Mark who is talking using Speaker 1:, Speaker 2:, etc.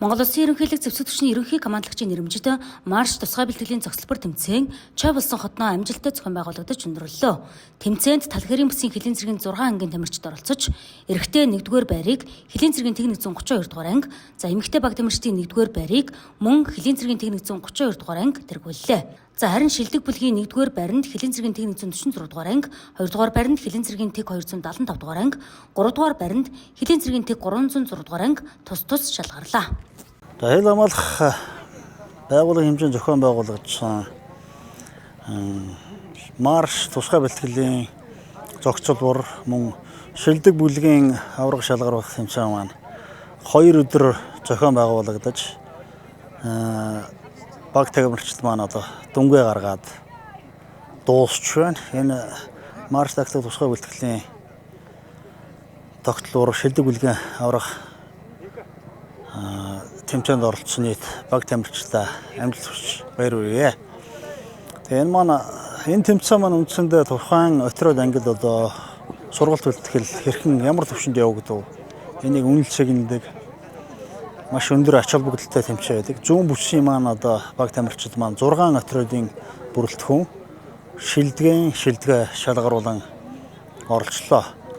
Speaker 1: Монгол Улсын ерөнхийлөг зэвсэг түвшний ерөнхий командлагчийн нэрэмжит марш тусгай бэлтгэлийн цогцлбор тэмцээн Чав улсын хотноо амжилттай зохион байгуулагдаж өндөрлөө. Тэмцээнд Талхырын бүсийн хилийн цэргийн 6 ангийн тамирчид оролцож, эрэгтэй 1-р байрыг хилийн цэргийн техник 132 дугаар анги, за эмэгтэй баг тамирчдын 1-р байрыг мөн хилийн цэргийн техник 132 дугаар анги тэргүүллээ. За харин шилдэг бүлгийн 1-р байранд хилийн цэргийн техник 146 дугаар анги, 2-р байранд хилийн цэргийн тег 275 дугаар анги, 3-р байранд хилийн цэргийн тег 306 дугаар анги тус шалгарлаа.
Speaker 2: Хэл хамгаалах байгууллагын хэмжээнд зохион байгуулагдсан марш тусгай бэлтгэлийн зохицолбор мөн шилдэг бүлгийн авраг шалгарах тэмцээн маань 2 өдөр зохион байгуулагдаж баг тамирчид маань одоо дүнгээ гаргаад дуусч байна. Энэ марш тактик тусгай бэлтгэлийн тогтолбор шилдэг бүлгийн аврах тэмцээнд оролцсон нийт баг тамирчдаа амжилт хүсэж баяр хүргэе. Тэгээ энэ тэмцээн маань үндсэндээ тухайн отрол ангид одоо сургалт бэлтгэл хэрхэн ямар төвшөнд явагдав. Энийг үнэлцэгнэдэг маш өндөр ач холбогдолтой тэмцээн байдаг. Зүүн бүсийн маань одоо баг тамирчид маань 6 отролын бүрэлдэхүүн шилдгээ шалгаруулан оролцлоо.